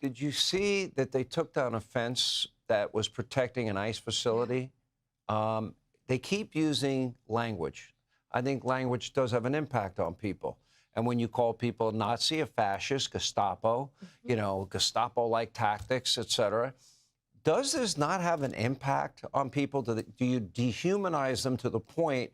Did you see that they took down a fence that was protecting an ICE facility? They keep using language. I think language does have an impact on people. And when you call people Nazi, a fascist, Gestapo, you know, Gestapo-like tactics, et cetera, does this not have an impact on people? Do you dehumanize them to the point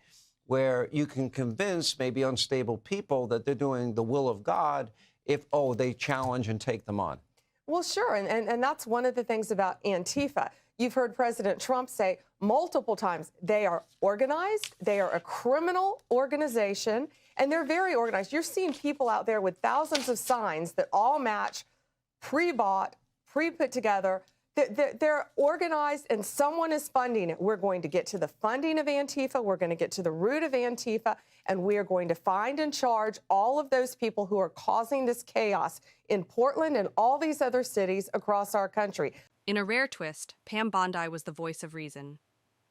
where you can convince maybe unstable people that they're doing the will of God if, oh, they challenge and take them on? Well, sure. And that's one of the things about Antifa. You've heard President Trump say multiple times they are organized, they are a criminal organization, and they're very organized. You're seeing people out there with thousands of signs that all match, pre-bought, pre-put together. They're organized and someone is funding it. We're going to get to the funding of Antifa. We're going to get to the root of Antifa, and we are going to find and charge all of those people who are causing this chaos in Portland and all these other cities across our country. In a rare twist, Pam Bondi was the voice of reason,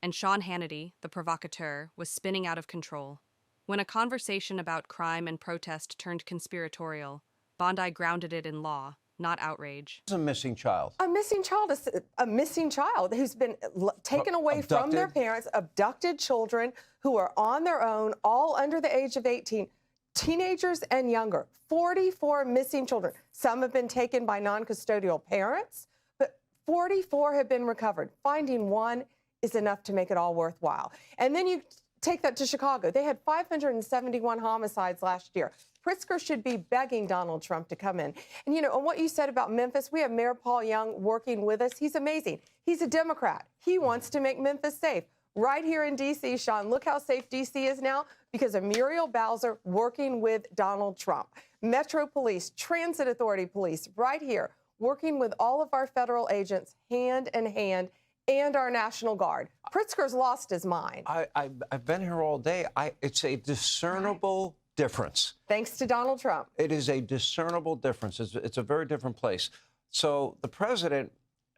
and Sean Hannity, the provocateur, was spinning out of control. When a conversation about crime and protest turned conspiratorial, Bondi grounded it in law, not outrage. It's a missing child. A missing child is a missing child who's been taken away from their parents, abducted children who are on their own, all under the age of 18, teenagers and younger. 44 missing children. Some have been taken by non-custodial parents, but 44 have been recovered. Finding one is enough to make it all worthwhile. And then you take that to Chicago. They had 571 homicides last year. Pritzker should be begging Donald Trump to come in. And, you know, on what you said about Memphis, we have Mayor Paul Young working with us. He's amazing. He's a Democrat. He wants to make Memphis safe. Right here in D.C., Sean, look how safe D.C. is now because of Muriel Bowser working with Donald Trump. Metro Police, Transit Authority Police, right here, working with all of our federal agents hand in hand, and our National Guard. Pritzker's lost his mind. I've been here all day. It's a discernible difference. Thanks to Donald Trump. It is a discernible difference. It's a very different place. So the president,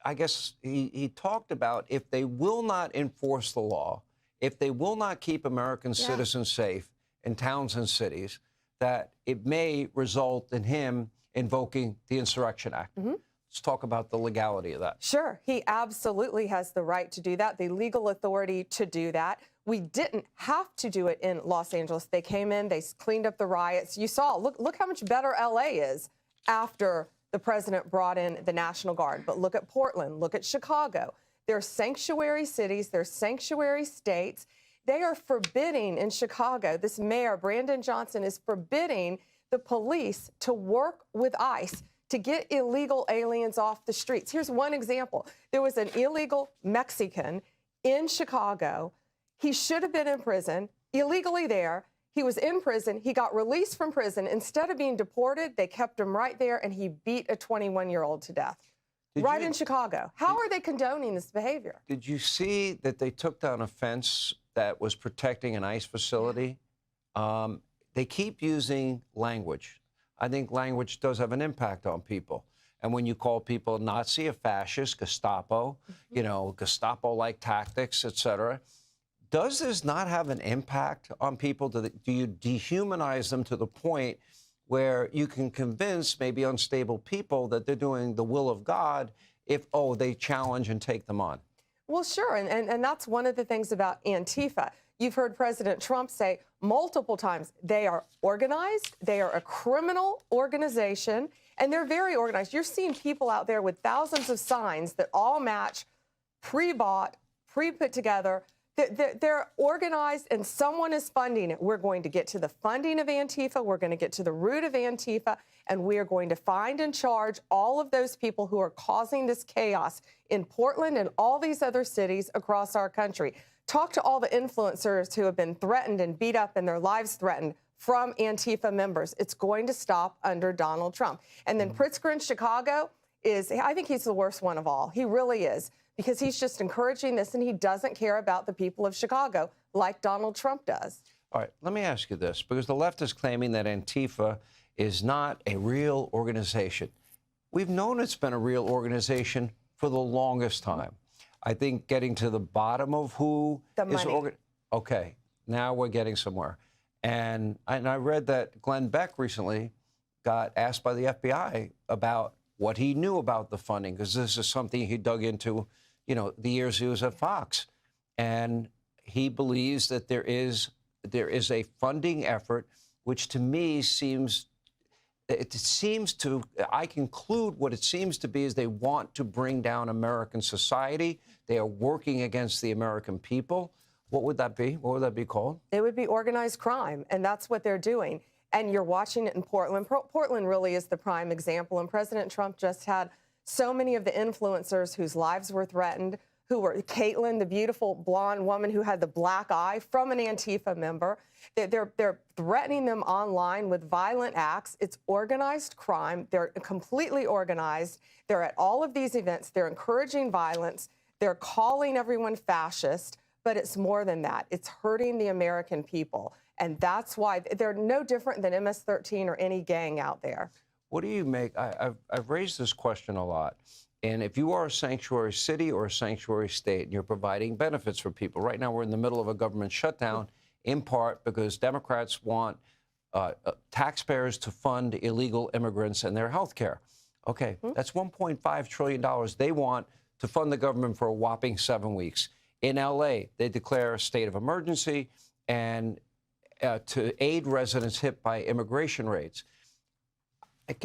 I guess he talked about if they will not enforce the law, if they will not keep American citizens safe in towns and cities, that it may result in him invoking the Insurrection Act. Let's talk about the legality of that. Sure. He absolutely has the right to do that, the legal authority to do that. We didn't have to do it in Los Angeles. They came in, they cleaned up the riots. You saw, look how much better L.A. is after the president brought in the National Guard. But look at Portland, look at Chicago. They're sanctuary cities, they're sanctuary states. They are forbidding in Chicago, this mayor, Brandon Johnson, is forbidding the police to work with ICE to get illegal aliens off the streets. Here's one example. There was an illegal Mexican in Chicago. He should have been in prison, illegally there. He was in prison. He got released from prison. Instead of being deported, they kept him right there, and he beat a 21-year-old to death. Right in Chicago. How are they condoning this behavior? Did you see that they took down a fence that was protecting an ICE facility? They keep using language. I think language does have an impact on people. And when you call people Nazi, a fascist, Gestapo, you know, Gestapo-like tactics, et cetera, does this not have an impact on people? Do you dehumanize them to the point where you can convince maybe unstable people that they're doing the will of God if, oh, they challenge and take them on? Well, sure. And that's one of the things about Antifa. You've heard President Trump say multiple times they are organized, they are a criminal organization, and they're very organized. You're seeing people out there with thousands of signs that all match, pre-bought, pre-put together. They're organized and someone is funding it. We're going to get to the funding of Antifa. We're going to get to the root of Antifa, and we are going to find and charge all of those people who are causing this chaos in Portland and all these other cities across our country. Talk to all the influencers who have been threatened and beat up and their lives threatened from Antifa members. It's going to stop under Donald Trump. And then Pritzker in Chicago I think he's the worst one of all. He really is, because he's just encouraging this, and he doesn't care about the people of Chicago like Donald Trump does. All right, let me ask you this, because the left is claiming that Antifa is not a real organization. We've known it's been a real organization for the longest time. I think getting to the bottom of who is okay, now we're getting somewhere. And I read that Glenn Beck recently got asked by the FBI about what he knew about the funding, because this is something he dug into, the years he was at Fox. And he believes that there is a funding effort, which to me I conclude what it seems to be is they want to bring down American society. They are working against the American people. What would that be? What would that be called? It would be organized crime, and that's what they're doing. And you're watching it in Portland. Portland really is the prime example. And President Trump just had so many of the influencers whose lives were threatened, who were Caitlin, the beautiful blonde woman who had the black eye from an Antifa member. They're threatening them online with violent acts. It's organized crime. They're completely organized. They're at all of these events. They're encouraging violence. They're calling everyone fascist. But it's more than that. It's hurting the American people. And that's why they're no different than MS-13 or any gang out there. What do you make? I've raised this question a lot. And if you are a sanctuary city or a sanctuary state and you're providing benefits for people, right now we're in the middle of a government shutdown, in part because Democrats want taxpayers to fund illegal immigrants and their health care. Okay, that's $1.5 trillion they want to fund the government for a whopping 7 weeks. In L.A., they declare a state of emergency and to aid residents hit by immigration raids.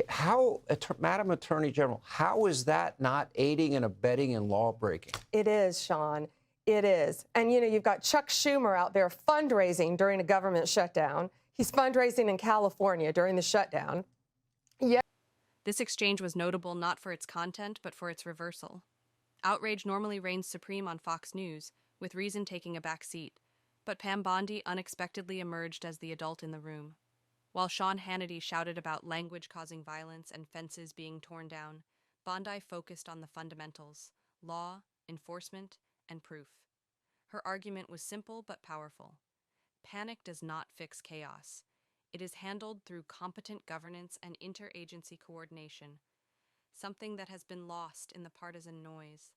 How, Madam Attorney General, how is that not aiding and abetting in law breaking? It is, Sean. It is. And, you've got Chuck Schumer out there fundraising during a government shutdown. He's fundraising in California during the shutdown. Yeah. This exchange was notable not for its content, but for its reversal. Outrage normally reigns supreme on Fox News, with Reason taking a back seat, but Pam Bondi unexpectedly emerged as the adult in the room. While Sean Hannity shouted about language causing violence and fences being torn down, Bondi focused on the fundamentals: law, enforcement, and proof. Her argument was simple but powerful. Panic does not fix chaos. It is handled through competent governance and interagency coordination, something that has been lost in the partisan noise.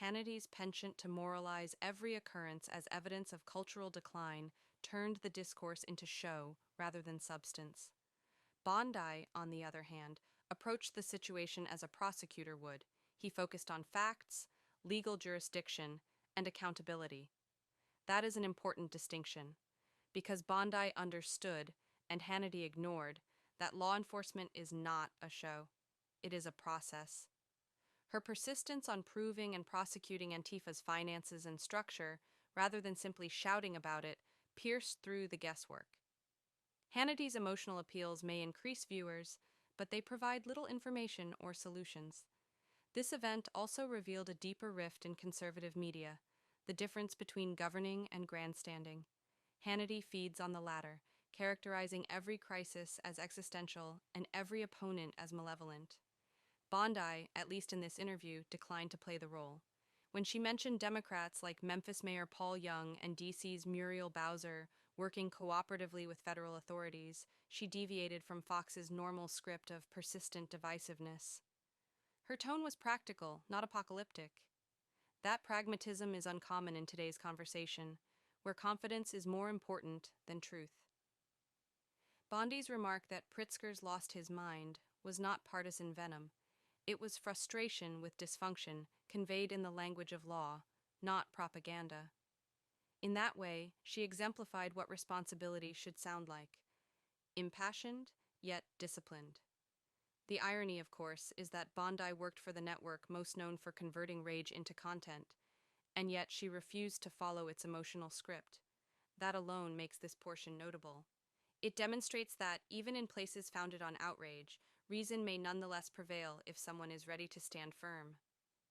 Hannity's penchant to moralize every occurrence as evidence of cultural decline turned the discourse into show rather than substance. Bondi, on the other hand, approached the situation as a prosecutor would. He focused on facts, legal jurisdiction, and accountability. That is an important distinction, because Bondi understood, and Hannity ignored, that law enforcement is not a show. It is a process. Her persistence on proving and prosecuting Antifa's finances and structure, rather than simply shouting about it, pierced through the guesswork. Hannity's emotional appeals may increase viewers, but they provide little information or solutions. This event also revealed a deeper rift in conservative media, the difference between governing and grandstanding. Hannity feeds on the latter, characterizing every crisis as existential and every opponent as malevolent. Bondi, at least in this interview, declined to play the role. When she mentioned Democrats like Memphis Mayor Paul Young and D.C.'s Muriel Bowser working cooperatively with federal authorities, she deviated from Fox's normal script of persistent divisiveness. Her tone was practical, not apocalyptic. That pragmatism is uncommon in today's conversation, where confidence is more important than truth. Bondi's remark that Pritzker's lost his mind was not partisan venom. It was frustration with dysfunction conveyed in the language of law, not propaganda. In that way, she exemplified what responsibility should sound like: impassioned, yet disciplined. The irony, of course, is that Bondi worked for the network most known for converting rage into content, and yet she refused to follow its emotional script. That alone makes this portion notable. It demonstrates that, even in places founded on outrage, reason may nonetheless prevail if someone is ready to stand firm.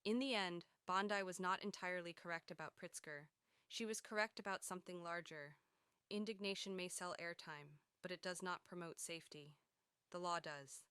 In the end, Bondi was not entirely correct about Pritzker. She was correct about something larger. Indignation may sell airtime, but it does not promote safety. The law does.